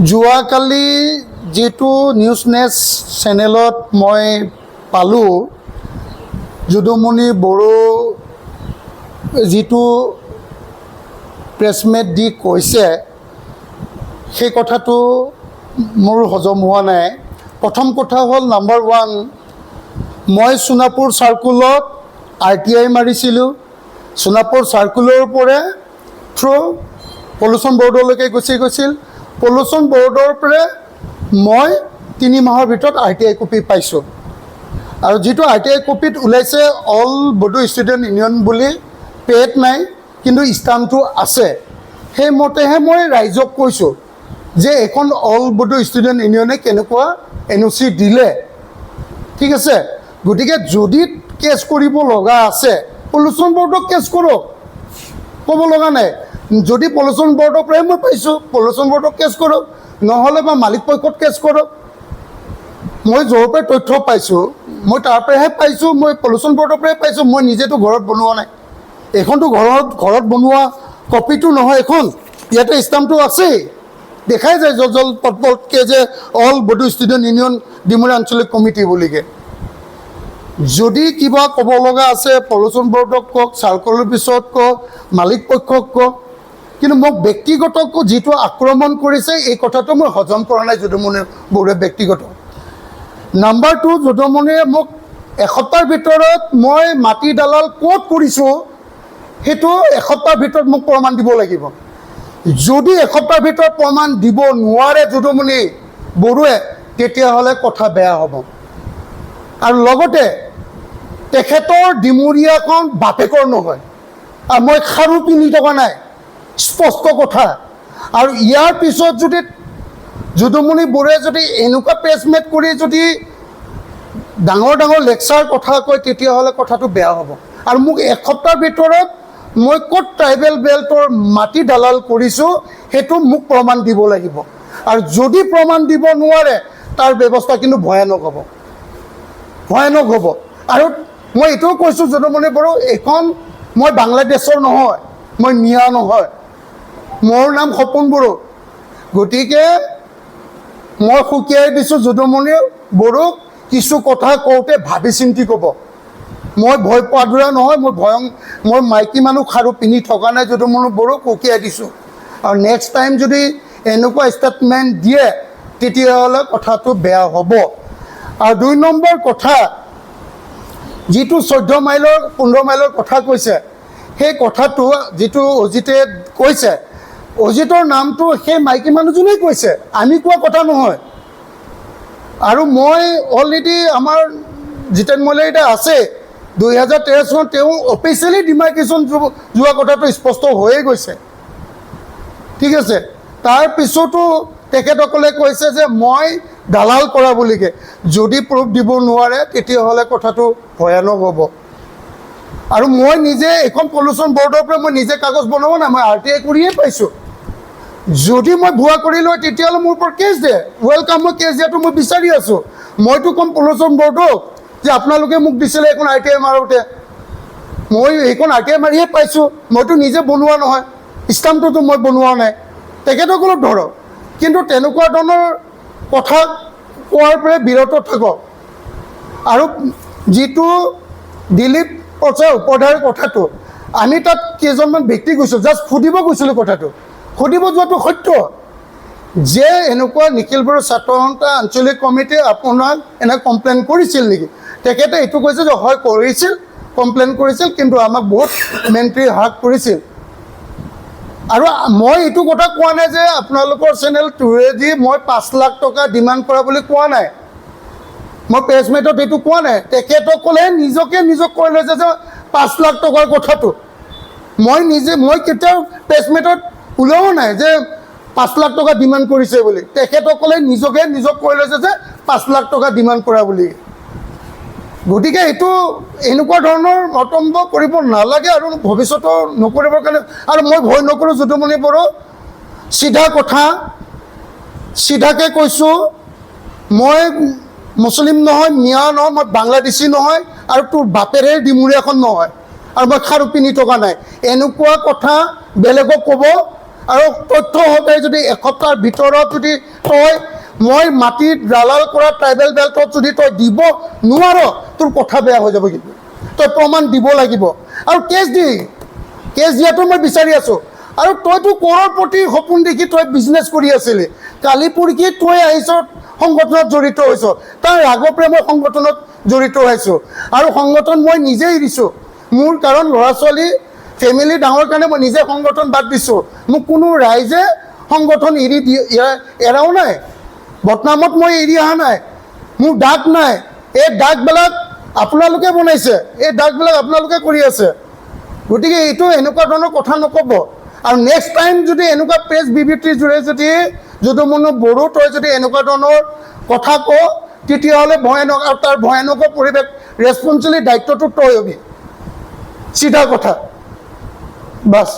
যোৱাকালি যেটো news next চেনেলত মই পালোঁ যদুমণি বড়ো যেটো প্ৰেছমেট দি কৈছে সেই কথাটো মোৰ হজম হোৱা নাই। প্ৰথম কথা হ'ল নাম্বাৰ 1, মই সোণাপুৰ চাৰ্কুলত RTI মাৰিছিলোঁ। সোণাপুৰ চাৰ্কুলৰ পৰা থ্ৰু পলিউশ্যন বৰ্ডলৈকে গুচি গৈছিল। পলিউশ্যন বৰ্ডৰ পৰা মই 3 মাহৰ ভিতৰত RTI কপি পাইছোঁ। আৰু যেটো RTI কপিত ওলাইছে অল বডো ষ্টুডেণ্ট ইউনিয়ন বুলি পেড নাই, কিন্তু ষ্টাম্পটো আছে। সেইমতেহে মই ৰাইজক কৈছোঁ যে এখন অল বডো ষ্টুডেণ্ট ইউনিয়নে কেনেকুৱা NOC দিলে। ঠিক আছে, গতিকে যদি কেছ কৰিব লগা আছে পলিউশ্যন বৰ্ডক কেছ কৰক, ক'ব লগা নাই। যদি পলিউশ্যন বৰ্ডৰ পৰাই মই পাইছোঁ পলিউশ্যন বৰ্ডক কেছ কৰক, নহ'লে বা মালিক পক্ষত কেছ কৰক। মই য'ৰ পৰাই তথ্য পাইছোঁ মই তাৰ পৰাহে পাইছোঁ, মই পলিউশ্যন বৰ্ডৰ পৰাই পাইছোঁ। মই নিজেতো ঘৰত বনোৱা নাই। এইখনতো ঘৰত বনোৱা কপিটো নহয়, এখন ইয়াতে ষ্টাম্পটো আছেই, দেখাই যায় জল পটপটকৈ যে অল বডো ষ্টুডেণ্ট ইউনিয়ন ডিমৰা আঞ্চলিক কমিটি বুলিকে। যদি কিবা ক'ব লগা আছে পলিউশ্যন বৰ্ডক কওক, চাৰ্কল অফিচত কওক, মালিক পক্ষক কওক, কিন্তু মোক ব্যক্তিগত যিটো আক্ৰমণ কৰিছে এই কথাটো মই হজম কৰা নাই যদুমণি বড়োৱে ব্যক্তিগত। নাম্বাৰ 2, যদুমণিয়ে মোক এসপ্তাহৰ ভিতৰত মই মাটি দালাল ক'ত কৰিছোঁ সেইটো এসপ্তাহৰ ভিতৰত মোক প্ৰমাণ দিব লাগিব। যদি এসপ্তাহৰ ভিতৰত প্ৰমাণ দিব নোৱাৰে যদুমণি বড়োৱে, তেতিয়াহ'লে কথা বেয়া হ'ব। আৰু লগতে তেখেতৰ ডিমৰীয়াখন বাপেকৰ নহয়, আৰু মই খাৰু পিন্ধি থকা নাই, স্পষ্ট কথা। আৰু ইয়াৰ পিছত যদি যদুমণি বড়োৱে যদি এনেকুৱা প্ৰেছমেট কৰি যদি ডাঙৰ ডাঙৰ লেকচাৰ কথা কয় তেতিয়াহ'লে কথাটো বেয়া হ'ব। আৰু মোক এসপ্তাহৰ ভিতৰত মই ক'ত ট্ৰাইবেল বেল্টৰ মাটি দালাল কৰিছোঁ সেইটো মোক প্ৰমাণ দিব লাগিব। আৰু যদি প্ৰমাণ দিব নোৱাৰে তাৰ ব্যৱস্থা কিন্তু ভয়ানক হ'ব, ভয়ানক হ'ব। আৰু মই এইটোও কৈছোঁ যদুমণি বড়ো, এইখন মই বাংলাদেশৰ নহয়, মই মিয়া নহয়, মোৰ নাম সপোন বড়ো। গতিকে মই সুকীয়াই দিছোঁ যদুমণি বড়োক, কিছু কথা কওঁতে ভাবি চিন্তি ক'ব। মই ভয় পোৱা দৰে নহয়, মই মাইকী মানুহ খাৰু পিন্ধি থকা নাই যদুমণি বড়োক সুকীয়াই দিছোঁ। আৰু নেক্সট টাইম যদি এনেকুৱা ষ্টেটমেণ্ট দিয়ে তেতিয়াহ'লে কথাটো বেয়া হ'ব। আৰু 2 নম্বৰ কথা, যিটো 14 মাইলৰ 15 মাইলৰ কথা কৈছে, সেই কথাটো যিটো অজিতে কৈছে, অজিতৰ নামটো সেই মাইকী মানুহজনেই কৈছে, আমি কোৱা কথা নহয়। আৰু মই অলৰেডি আমাৰ জিতেন মইলাৰিদা আছে, 2013 চনত তেওঁ অফিচিয়েলি ডিমাৰ্কেশ্যন যোৱা কথাটো স্পষ্ট হৈয়ে গৈছে। ঠিক আছে, তাৰপিছতো তেখেতসকলে কৈছে যে মই দালাল কৰা বুলিকে। যদি প্ৰুফ দিব নোৱাৰে তেতিয়াহ'লে কথাটো ভয়ানক হ'ব। আৰু মই নিজে এখন পলিউশ্যন বৰ্ডৰ পৰা মই নিজে কাগজ বনাব নাই, মই RTI কৰিয়ে পাইছোঁ। যদি মই ভুৱা কৰি লয় তেতিয়াহ'লে মোৰ ওপৰত কেছ দিয়ে, ৱেলকাম, মই কেছ দিয়াটো মই বিচাৰি আছোঁ। মইতো ক'ম পলিউশ্যন বৰ্ডক যে আপোনালোকে মোক দিছিলে এখন RTI মাৰোঁতে, মই এইখন RTI মাৰিয়ে পাইছোঁ, মইতো নিজে বনোৱা নহয়, ষ্টাম্পটোতো মই বনোৱা নাই। তেখেতসকলক ধৰক, কিন্তু তেনেকুৱা ধৰণৰ কথা কোৱাৰ পৰা বিৰত থাকক। আৰু যিটো দিলীপ প্ৰসাদ উপাধ্যায়ৰ কথাটো, আমি তাত কেইজনমান ব্যক্তি গৈছোঁ, জাষ্ট সুধিব গৈছিলোঁ, কথাটো সুধিব যোৱাটো সত্য যে এনেকুৱা নিখিল বড়ো ছাত্ৰ সন্থা আঞ্চলিক কমিটিয়ে আপোনাক এনে কমপ্লেইন কৰিছিল নেকি? তেখেতে এইটো কৈছে যে হয় কৰিছিল, কমপ্লেইন কৰিছিল, কিন্তু আমাক বহুত মেণ্ট্ৰি হ্ৰাস কৰিছিল। আৰু মই এইটো কথা কোৱা নাই যে আপোনালোকৰ চেনেল থ্ৰুৱেদি মই 5 লাখ টকা ডিমাণ্ড কৰা বুলি কোৱা নাই, মই প্ৰেছমেটত এইটো কোৱা নাই। তেখেতসকলে নিজক কৈ লৈছে যে 5 লাখ টকাৰ কথাটো। মই কেতিয়াও প্ৰেছমেটত ওলোৱা নাই যে 5 লাখ টকা ডিমাণ্ড কৰিছে বুলি। তেখেতসকলে নিজক কৈ লৈছে যে 5 লাখ টকা ডিমাণ্ড কৰা বুলি। গতিকে এইটো এনেকুৱা ধৰণৰ মন্তব্য কৰিব নালাগে আৰু ভৱিষ্যতেও নকৰিবৰ কাৰণে। আৰু মই ভয় নকৰোঁ যদুমণি বড়ো, চিধা কথা, চিধাকৈ কৈছোঁ, মই মুছলিম নহয়, মিয়া নহয়, মই বাংলাদেশী নহয়, আৰু তোৰ বাপেৰে ডিমুৰীয়াখন নহয়, আৰু মই খাৰু পিন্ধি থকা নাই। এনেকুৱা কথা বেলেগক ক'ব আৰু তথ্য সহকাৰে যদি এসপ্তাহৰ ভিতৰত যদি তই মই মাটিত দালাল কৰা ট্ৰাইবেল বেল্টত যদি তই দিব নোৱাৰ তোৰ কথা বেয়া হৈ যাব কিন্তু তই প্ৰমাণ দিব লাগিব আৰু কেছ দিয়াটো মই বিচাৰি আছোঁ আৰু তইতো কৰ'ৰপতি সপোন দেখি তই বিজনেছ কৰি আছিলি কালি পৰহি তই আহিছ সংগঠনত জড়িত হৈছ তাৰ ৰাগপ্ৰে মই সংগঠনত জড়িত হৈছোঁ আৰু সংগঠন মই নিজে এৰিছোঁ মোৰ কাৰণ ল'ৰা ছোৱালী ফেমিলি ডাঙৰ কাৰণে মই নিজে সংগঠন বাদ দিছোঁ মোক কোনো ৰাইজে সংগঠন এৰাও নাই বদনামত মই এৰি অহা নাই মোৰ দাগ নাই এই দাগবিলাক আপোনালোকে বনাইছে এই দাগবিলাক আপোনালোকে কৰি আছে গতিকে এইটো এনেকুৱা ধৰণৰ কথা নক'ব আৰু নেক্সট টাইম যদি এনেকুৱা প্ৰেছ বিবৃতিৰ জৰিয়তে যদি যদুমণি বড়ো তই যদি এনেকুৱা ধৰণৰ কথা কওঁ তেতিয়াহ'লে ভয়ানক আৰু তাৰ ভয়ানক পৰিৱেশ ৰেছপঞ্চিবিলিটি দায়িত্বটো তই হ'বি চিধা কথা বাছ